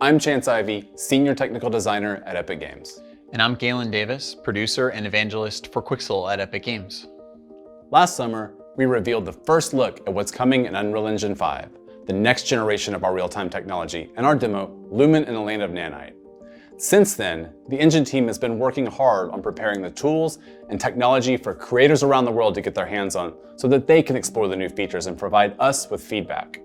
I'm Chance Ivy, Senior Technical Designer at Epic Games. And I'm Galen Davis, Producer and Evangelist for Quixel at Epic Games. Last summer, we revealed the first look at what's coming in Unreal Engine 5, the next generation of our real-time technology, and our demo, Lumen in the Land of Nanite. Since then, the engine team has been working hard on preparing the tools and technology for creators around the world to get their hands on so that they can explore the new features and provide us with feedback.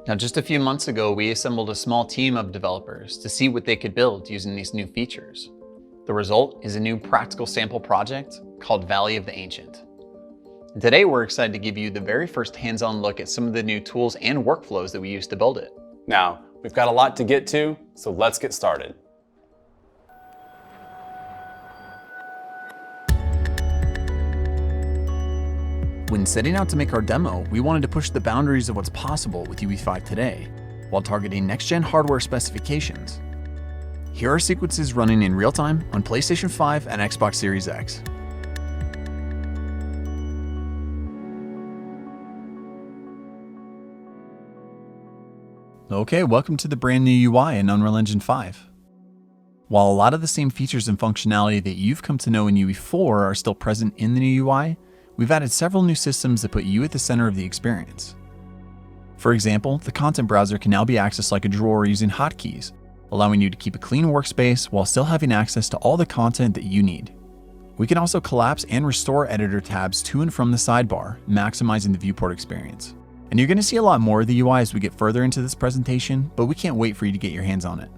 Now, just a few months ago, we assembled a small team of developers to see what they could build using these new features. The result is a new practical sample project called Valley of the Ancient. And today, we're excited to give you the very first hands-on look at some of the new tools and workflows that we use to build it. Now, we've got a lot to get to, so let's get started. When setting out to make our demo, we wanted to push the boundaries of what's possible with UE5 today, while targeting next-gen hardware specifications. Here are sequences running in real time on PlayStation 5 and Xbox Series X. Okay, welcome to the brand new UI in Unreal Engine 5. While a lot of the same features and functionality that you've come to know in UE4 are still present in the new UI, we've added several new systems that put you at the center of the experience. For example, the content browser can now be accessed like a drawer using hotkeys, allowing you to keep a clean workspace while still having access to all the content that you need. We can also collapse and restore editor tabs to and from the sidebar, maximizing the viewport experience. And you're going to see a lot more of the UI as we get further into this presentation, but we can't wait for you to get your hands on it.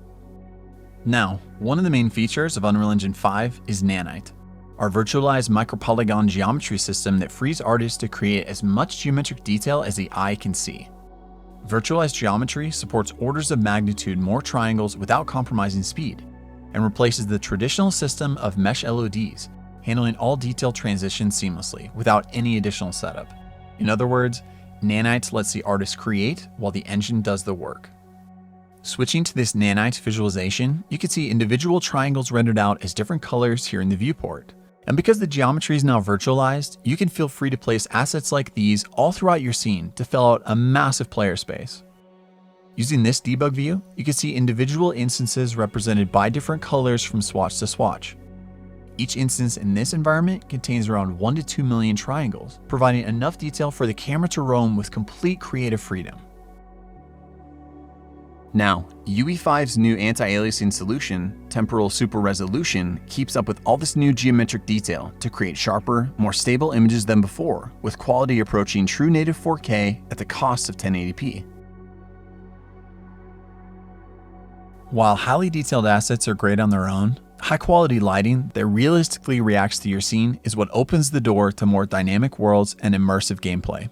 Now, one of the main features of Unreal Engine 5 is Nanite, our virtualized micropolygon geometry system that frees artists to create as much geometric detail as the eye can see. Virtualized geometry supports orders of magnitude more triangles without compromising speed, and replaces the traditional system of mesh LODs, handling all detail transitions seamlessly without any additional setup. In other words, Nanite lets the artist create while the engine does the work. Switching to this Nanite visualization, you can see individual triangles rendered out as different colors here in the viewport. And because the geometry is now virtualized, you can feel free to place assets like these all throughout your scene to fill out a massive player space. Using this debug view, you can see individual instances represented by different colors from swatch to swatch. Each instance in this environment contains around 1 to 2 million triangles, providing enough detail for the camera to roam with complete creative freedom. Now, UE5's new anti-aliasing solution, Temporal Super Resolution, keeps up with all this new geometric detail to create sharper, more stable images than before, with quality approaching true native 4K at the cost of 1080p. While highly detailed assets are great on their own, high-quality lighting that realistically reacts to your scene is what opens the door to more dynamic worlds and immersive gameplay.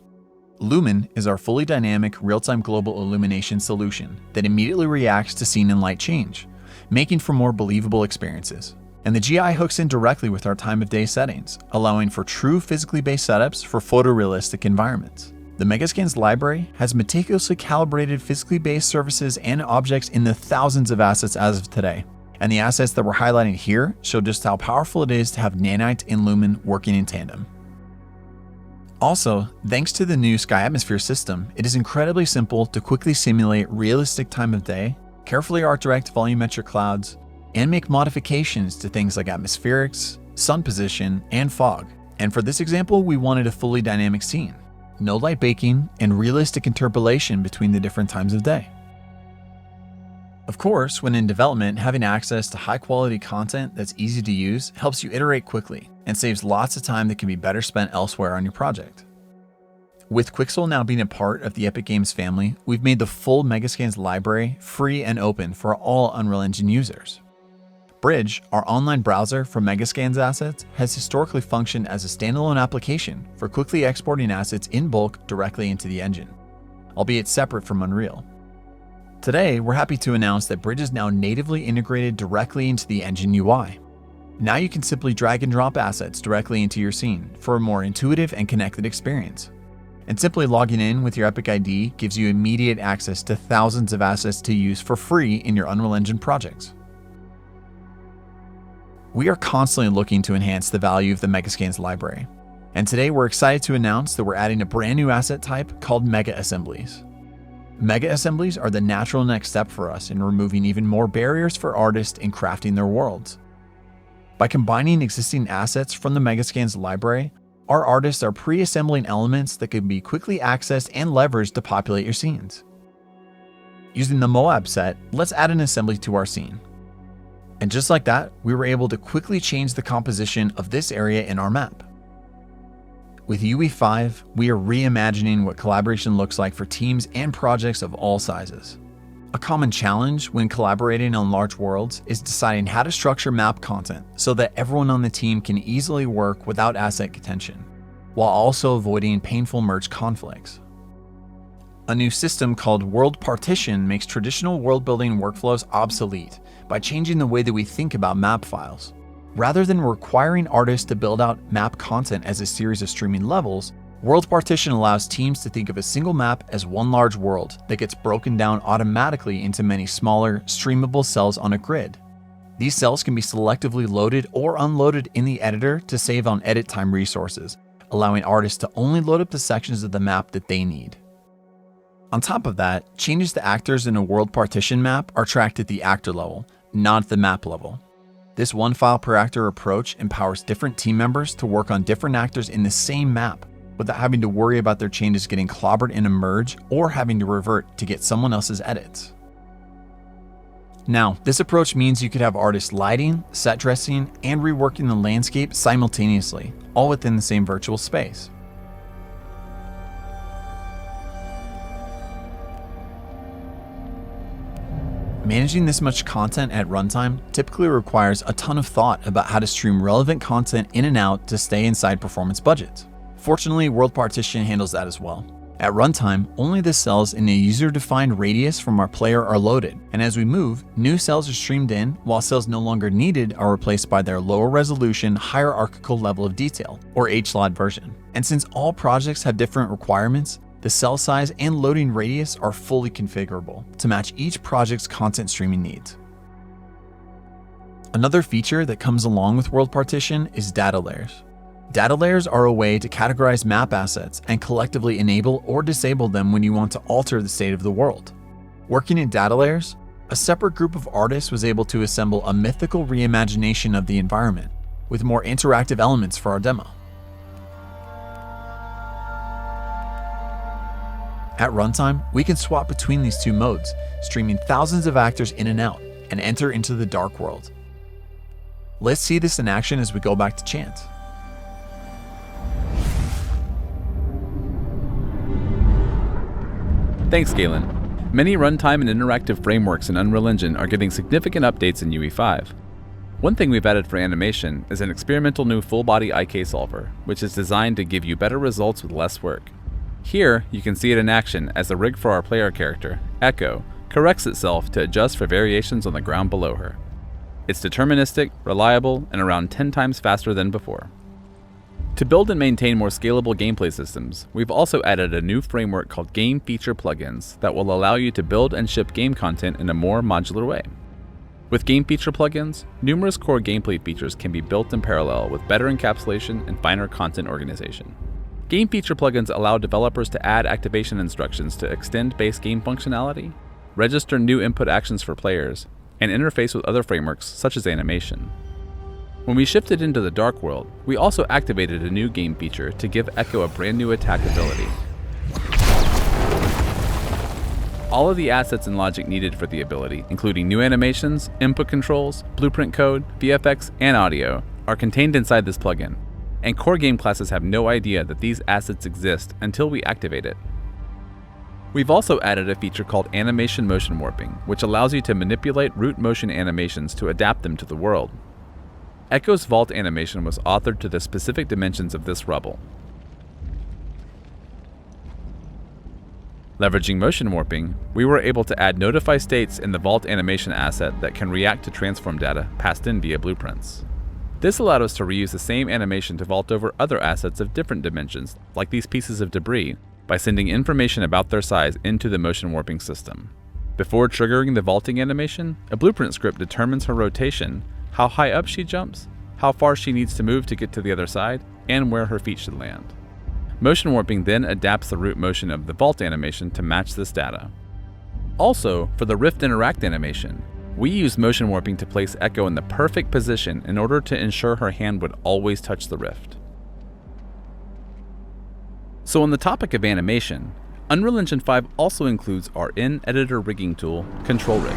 Lumen is our fully dynamic real-time global illumination solution that immediately reacts to scene and light change, making for more believable experiences. And the GI hooks in directly with our time of day settings, allowing for true physically based setups for photorealistic environments. The Megascans library has meticulously calibrated physically based surfaces and objects in the thousands of assets as of today. And the assets that we're highlighting here show just how powerful it is to have Nanite and Lumen working in tandem. Also, thanks to the new Sky Atmosphere system, it is incredibly simple to quickly simulate realistic time of day, carefully art direct volumetric clouds, and make modifications to things like atmospherics, sun position, and fog. And for this example, we wanted a fully dynamic scene, no light baking, and realistic interpolation between the different times of day. Of course, when in development, having access to high-quality content that's easy to use helps you iterate quickly and saves lots of time that can be better spent elsewhere on your project. With Quixel now being a part of the Epic Games family, we've made the full Megascans library free and open for all Unreal Engine users. Bridge, our online browser for Megascans assets, has historically functioned as a standalone application for quickly exporting assets in bulk directly into the engine, albeit separate from Unreal. Today, we're happy to announce that Bridge is now natively integrated directly into the engine UI. Now you can simply drag and drop assets directly into your scene for a more intuitive and connected experience. And simply logging in with your Epic ID gives you immediate access to thousands of assets to use for free in your Unreal Engine projects. We are constantly looking to enhance the value of the Megascans library. And today we're excited to announce that we're adding a brand new asset type called Mega Assemblies. Mega assemblies are the natural next step for us in removing even more barriers for artists in crafting their worlds. By combining existing assets from the Megascans library, our artists are pre-assembling elements that can be quickly accessed and leveraged to populate your scenes. Using the Moab set, let's add an assembly to our scene. And just like that, we were able to quickly change the composition of this area in our map. With UE5, we are reimagining what collaboration looks like for teams and projects of all sizes. A common challenge when collaborating on large worlds is deciding how to structure map content so that everyone on the team can easily work without asset contention, while also avoiding painful merge conflicts. A new system called World Partition makes traditional world-building workflows obsolete by changing the way that we think about map files. Rather than requiring artists to build out map content as a series of streaming levels, World Partition allows teams to think of a single map as one large world that gets broken down automatically into many smaller, streamable cells on a grid. These cells can be selectively loaded or unloaded in the editor to save on edit time resources, allowing artists to only load up the sections of the map that they need. On top of that, changes to actors in a World Partition map are tracked at the actor level, not at the map level. This one file per actor approach empowers different team members to work on different actors in the same map without having to worry about their changes getting clobbered in a merge or having to revert to get someone else's edits. Now, this approach means you could have artists lighting, set dressing, and reworking the landscape simultaneously, all within the same virtual space. Managing this much content at runtime typically requires a ton of thought about how to stream relevant content in and out to stay inside performance budgets. Fortunately, World Partition handles that as well. At runtime, only the cells in a user-defined radius from our player are loaded, and as we move, new cells are streamed in, while cells no longer needed are replaced by their lower resolution, hierarchical level of detail, or HLOD version. And since all projects have different requirements, the cell size and loading radius are fully configurable to match each project's content streaming needs. Another feature that comes along with World Partition is data layers. Data layers are a way to categorize map assets and collectively enable or disable them when you want to alter the state of the world. Working in data layers, a separate group of artists was able to assemble a mythical reimagination of the environment with more interactive elements for our demo. At runtime, we can swap between these two modes, streaming thousands of actors in and out, and enter into the dark world. Let's see this in action as we go back to Chant. Thanks, Galen. Many runtime and interactive frameworks in Unreal Engine are getting significant updates in UE5. One thing we've added for animation is an experimental new full-body IK solver, which is designed to give you better results with less work. Here, you can see it in action as the rig for our player character, Echo, corrects itself to adjust for variations on the ground below her. It's deterministic, reliable, and around 10 times faster than before. To build and maintain more scalable gameplay systems, we've also added a new framework called Game Feature Plugins that will allow you to build and ship game content in a more modular way. With Game Feature Plugins, numerous core gameplay features can be built in parallel with better encapsulation and finer content organization. Game Feature Plugins allow developers to add activation instructions to extend base game functionality, register new input actions for players, and interface with other frameworks such as animation. When we shifted into the Dark World, we also activated a new game feature to give Echo a brand new attack ability. All of the assets and logic needed for the ability, including new animations, input controls, blueprint code, VFX, and audio, are contained inside this plugin, and core game classes have no idea that these assets exist until we activate it. We've also added a feature called Animation Motion Warping, which allows you to manipulate root motion animations to adapt them to the world. Echo's vault animation was authored to the specific dimensions of this rubble. Leveraging motion warping, we were able to add notify states in the vault animation asset that can react to transform data passed in via blueprints. This allowed us to reuse the same animation to vault over other assets of different dimensions, like these pieces of debris, by sending information about their size into the motion warping system. Before triggering the vaulting animation, a blueprint script determines her rotation, how high up she jumps, how far she needs to move to get to the other side, and where her feet should land. Motion warping then adapts the root motion of the vault animation to match this data. Also, for the Rift Interact animation, we used motion warping to place Echo in the perfect position in order to ensure her hand would always touch the Rift. So on the topic of animation, Unreal Engine 5 also includes our in-editor rigging tool, Control Rig.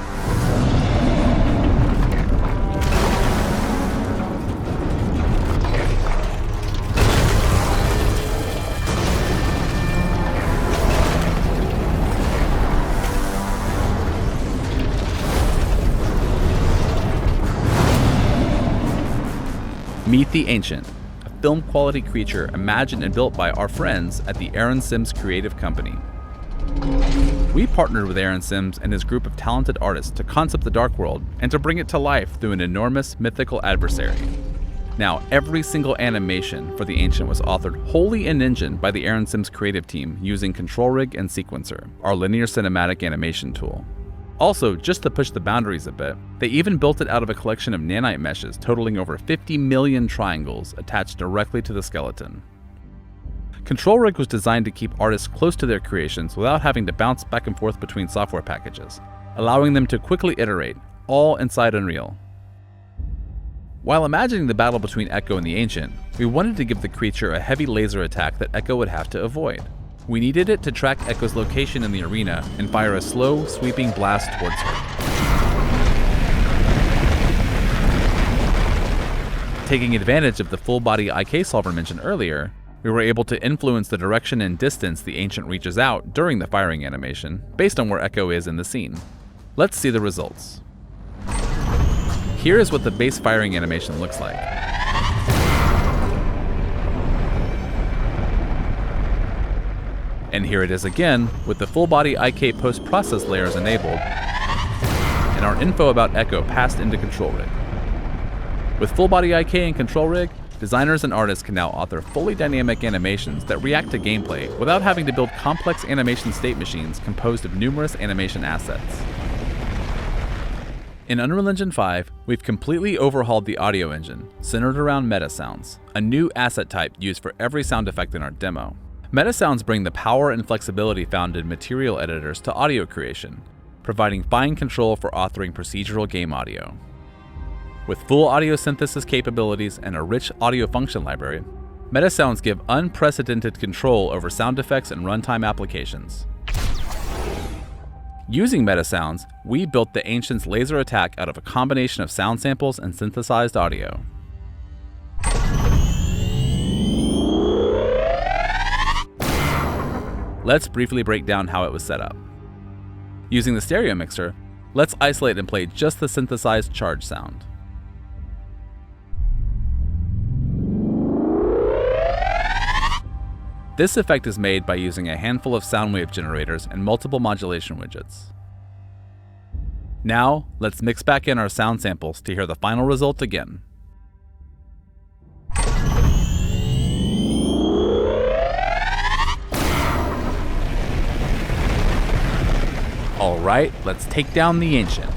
Meet the Ancient, a film-quality creature imagined and built by our friends at the Aaron Sims Creative Company. We partnered with Aaron Sims and his group of talented artists to concept the Dark World and to bring it to life through an enormous mythical adversary. Now, every single animation for the Ancient was authored wholly in Engine by the Aaron Sims creative team using Control Rig and Sequencer, our linear cinematic animation tool. Also, just to push the boundaries a bit, they even built it out of a collection of nanite meshes totaling over 50 million triangles attached directly to the skeleton. Control Rig was designed to keep artists close to their creations without having to bounce back and forth between software packages, allowing them to quickly iterate, all inside Unreal. While imagining the battle between Echo and the Ancient, we wanted to give the creature a heavy laser attack that Echo would have to avoid. We needed it to track Echo's location in the arena and fire a slow, sweeping blast towards her. Taking advantage of the full-body IK solver mentioned earlier, we were able to influence the direction and distance the Ancient reaches out during the firing animation, based on where Echo is in the scene. Let's see the results. Here is what the base firing animation looks like. And here it is again, with the full-body IK post-process layers enabled, and our info about Echo passed into Control Rig. With full-body IK and Control Rig, designers and artists can now author fully dynamic animations that react to gameplay without having to build complex animation state machines composed of numerous animation assets. In Unreal Engine 5, we've completely overhauled the audio engine, centered around meta sounds, a new asset type used for every sound effect in our demo. Meta sounds bring the power and flexibility found in material editors to audio creation, providing fine control for authoring procedural game audio. With full audio synthesis capabilities and a rich audio function library, meta sounds give unprecedented control over sound effects and runtime applications. Using meta sounds, we built the Ancient's laser attack out of a combination of sound samples and synthesized audio. Let's briefly break down how it was set up. Using the stereo mixer, let's isolate and play just the synthesized charge sound. This effect is made by using a handful of sound wave generators and multiple modulation widgets. Now, let's mix back in our sound samples to hear the final result again. Alright, let's take down the Ancient.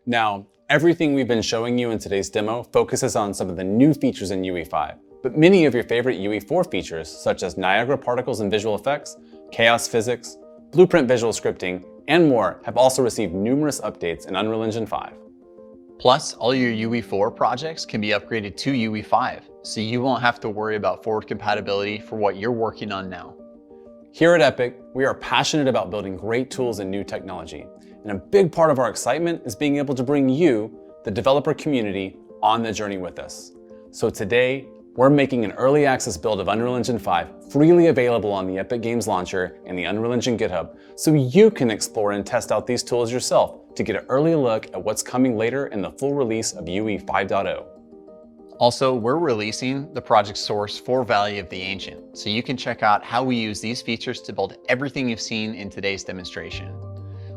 Now, everything we've been showing you in today's demo focuses on some of the new features in UE5, but many of your favorite UE4 features, such as Niagara particles and visual effects, chaos physics, blueprint visual scripting, and more, have also received numerous updates in Unreal Engine 5. Plus, all your UE4 projects can be upgraded to UE5, so you won't have to worry about forward compatibility for what you're working on now. Here at Epic, we are passionate about building great tools and new technology, and a big part of our excitement is being able to bring you, the developer community, on the journey with us. So today, we're making an early access build of Unreal Engine 5 freely available on the Epic Games Launcher and the Unreal Engine GitHub, so you can explore and test out these tools yourself to get an early look at what's coming later in the full release of UE 5.0. Also, we're releasing the project source for Valley of the Ancient, so you can check out how we use these features to build everything you've seen in today's demonstration.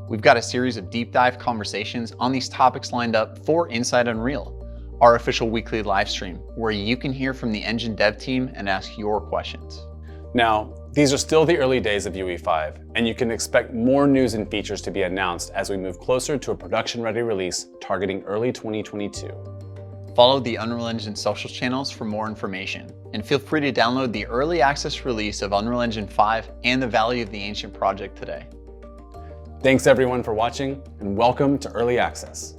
We've got a series of deep dive conversations on these topics lined up for Inside Unreal, our official weekly live stream, where you can hear from the engine dev team and ask your questions. Now, These are still the early days of UE5, and you can expect more news and features to be announced as we move closer to a production-ready release targeting early 2022. Follow the Unreal Engine social channels for more information, and feel free to download the early access release of Unreal Engine 5 and the Valley of the Ancient project today. Thanks everyone for watching, and welcome to Early Access.